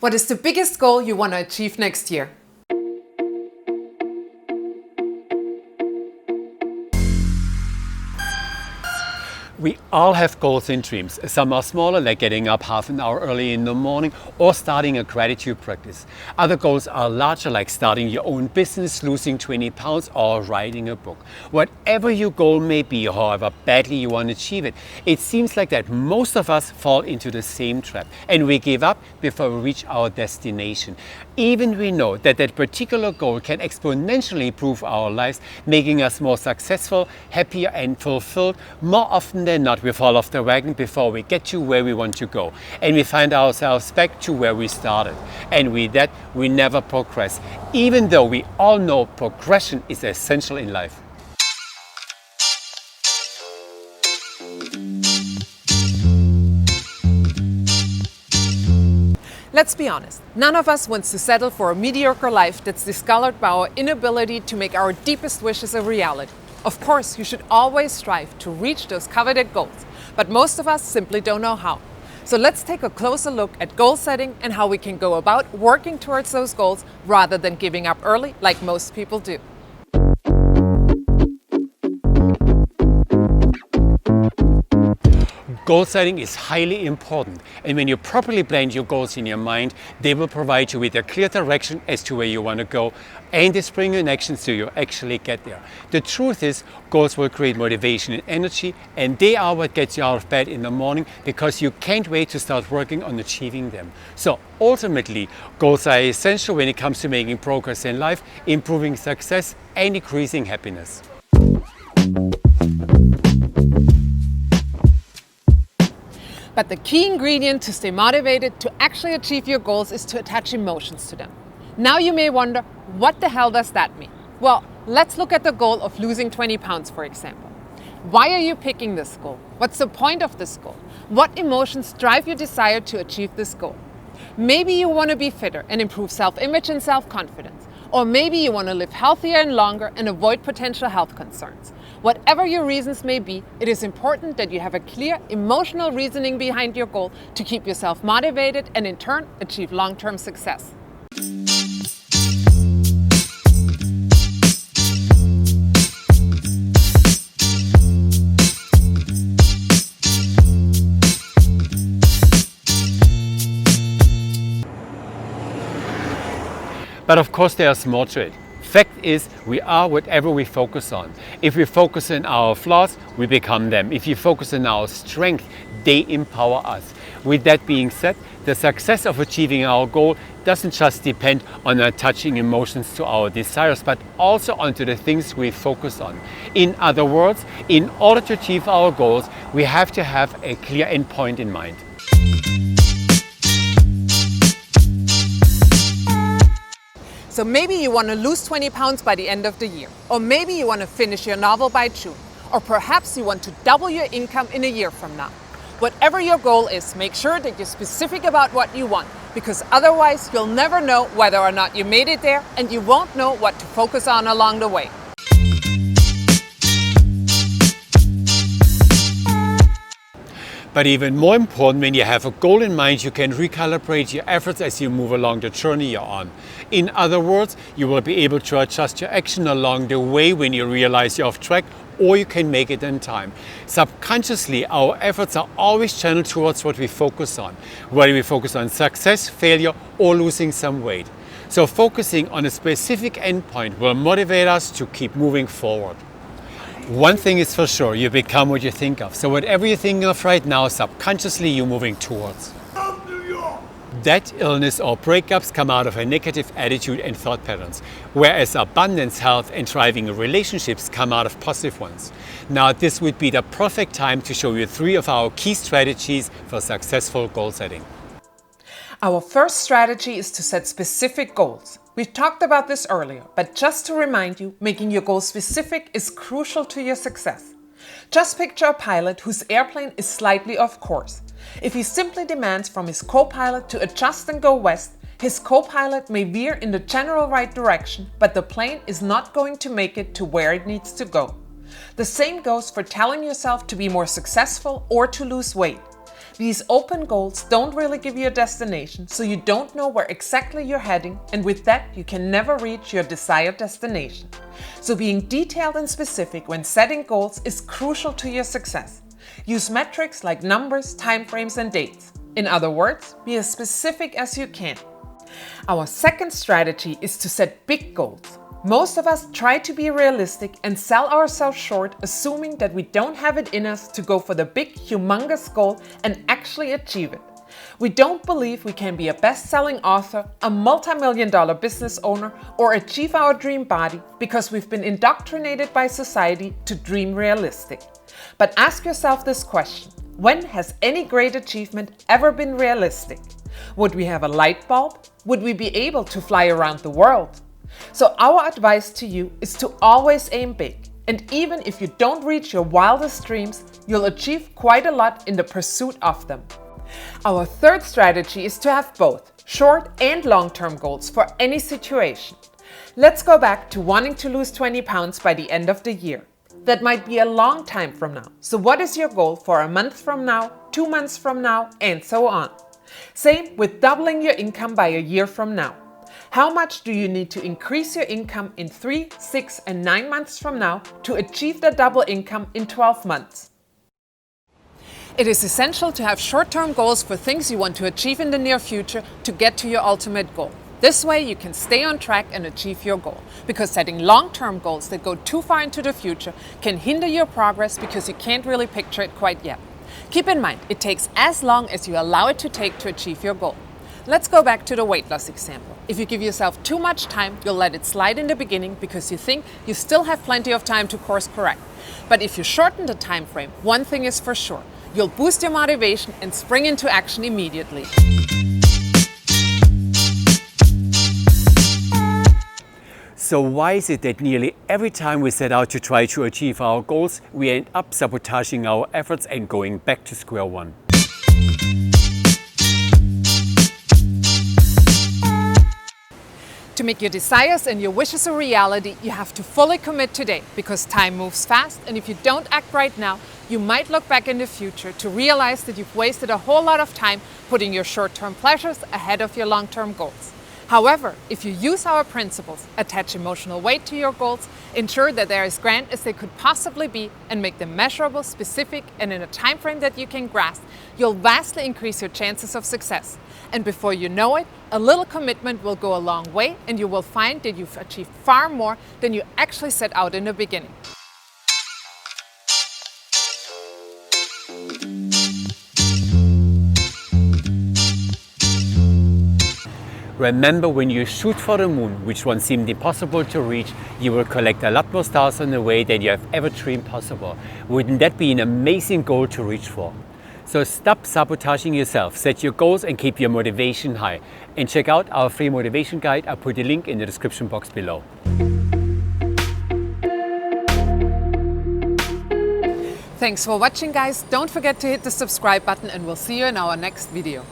What is the biggest goal you want to achieve next year? We all have goals and dreams. Some are smaller, like getting up half an hour early in the morning or starting a gratitude practice. Other goals are larger, like starting your own business, losing 20 pounds or writing a book. Whatever your goal may be, however badly you want to achieve it, it seems like that most of us fall into the same trap and we give up before we reach our destination. Even we know that that particular goal can exponentially improve our lives, making us more successful, happier and fulfilled. More often than not, we fall off the wagon before we get to where we want to go. And we find ourselves back to where we started. And with that, we never progress, even though we all know progression is essential in life. Let's be honest, none of us wants to settle for a mediocre life that's discolored by our inability to make our deepest wishes a reality. Of course, you should always strive to reach those coveted goals, but most of us simply don't know how. So let's take a closer look at goal setting and how we can go about working towards those goals rather than giving up early like most people do. Goal setting is highly important, and when you properly plan your goals in your mind, they will provide you with a clear direction as to where you want to go, and they spring you in action so you actually get there. The truth is, goals will create motivation and energy, and they are what gets you out of bed in the morning because you can't wait to start working on achieving them. So ultimately, goals are essential when it comes to making progress in life, improving success, and increasing happiness. But the key ingredient to stay motivated to actually achieve your goals is to attach emotions to them. Now you may wonder, what the hell does that mean? Well, let's look at the goal of losing 20 pounds, for example. Why are you picking this goal? What's the point of this goal? What emotions drive your desire to achieve this goal? Maybe you want to be fitter and improve self-image and self-confidence. Or maybe you want to live healthier and longer and avoid potential health concerns. Whatever your reasons may be, it is important that you have a clear emotional reasoning behind your goal to keep yourself motivated and in turn achieve long-term success. But of course there's more to it. Fact is, we are whatever we focus on. If we focus on our flaws, we become them. If you focus on our strength, they empower us. With that being said, the success of achieving our goal doesn't just depend on attaching emotions to our desires, but also onto the things we focus on. In other words, in order to achieve our goals, we have to have a clear endpoint in mind. So maybe you want to lose 20 pounds by the end of the year, or maybe you want to finish your novel by June, or perhaps you want to double your income in a year from now. Whatever your goal is, make sure that you're specific about what you want, because otherwise you'll never know whether or not you made it there, and you won't know what to focus on along the way. But even more important, when you have a goal in mind, you can recalibrate your efforts as you move along the journey you're on. In other words, you will be able to adjust your action along the way when you realize you're off track, or you can make it in time. Subconsciously, our efforts are always channeled towards what we focus on, whether we focus on success, failure, or losing some weight. So focusing on a specific endpoint will motivate us to keep moving forward. One thing is for sure, you become what you think of. So whatever you're thinking of right now, subconsciously you're moving towards. That illness or breakups come out of a negative attitude and thought patterns, whereas abundance, health and thriving relationships come out of positive ones. Now this would be the perfect time to show you 3 of our key strategies for successful goal setting. Our first strategy is to set specific goals. We've talked about this earlier, but just to remind you, making your goals specific is crucial to your success. Just picture a pilot whose airplane is slightly off course. If he simply demands from his co-pilot to adjust and go west, his co-pilot may veer in the general right direction, but the plane is not going to make it to where it needs to go. The same goes for telling yourself to be more successful or to lose weight. These open goals don't really give you a destination, so you don't know where exactly you're heading, and with that, you can never reach your desired destination. So being detailed and specific when setting goals is crucial to your success. Use metrics like numbers, timeframes, and dates. In other words, be as specific as you can. Our second strategy is to set big goals. Most of us try to be realistic and sell ourselves short, assuming that we don't have it in us to go for the big, humongous goal and actually achieve it. We don't believe we can be a best-selling author, a multi-million-dollar business owner, or achieve our dream body because we've been indoctrinated by society to dream realistic. But ask yourself this question: when has any great achievement ever been realistic? Would we have a light bulb? Would we be able to fly around the world? So our advice to you is to always aim big. And even if you don't reach your wildest dreams, you'll achieve quite a lot in the pursuit of them. Our third strategy is to have both short and long-term goals for any situation. Let's go back to wanting to lose 20 pounds by the end of the year. That might be a long time from now. So what is your goal for a month from now, 2 months from now, and so on? Same with doubling your income by a year from now. How much do you need to increase your income in 3, 6, and 9 months from now to achieve the double income in 12 months? It is essential to have short-term goals for things you want to achieve in the near future to get to your ultimate goal. This way you can stay on track and achieve your goal, because setting long-term goals that go too far into the future can hinder your progress because you can't really picture it quite yet. Keep in mind, it takes as long as you allow it to take to achieve your goal. Let's go back to the weight loss example. If you give yourself too much time, you'll let it slide in the beginning because you think you still have plenty of time to course correct. But if you shorten the time frame, one thing is for sure: you'll boost your motivation and spring into action immediately. So why is it that nearly every time we set out to try to achieve our goals, we end up sabotaging our efforts and going back to square one? To make your desires and your wishes a reality, you have to fully commit today, because time moves fast, and if you don't act right now, you might look back in the future to realize that you've wasted a whole lot of time putting your short-term pleasures ahead of your long-term goals. However, if you use our principles, attach emotional weight to your goals, ensure that they're as grand as they could possibly be, and make them measurable, specific, and in a time frame that you can grasp, you'll vastly increase your chances of success. And before you know it, a little commitment will go a long way, and you will find that you've achieved far more than you actually set out in the beginning. Remember, when you shoot for the moon, which once seemed impossible to reach, you will collect a lot more stars on the way than you have ever dreamed possible. Wouldn't that be an amazing goal to reach for? So stop sabotaging yourself, set your goals and keep your motivation high. And check out our free motivation guide. I'll put the link in the description box below. Thanks for watching, guys. Don't forget to hit the subscribe button, and we'll see you in our next video.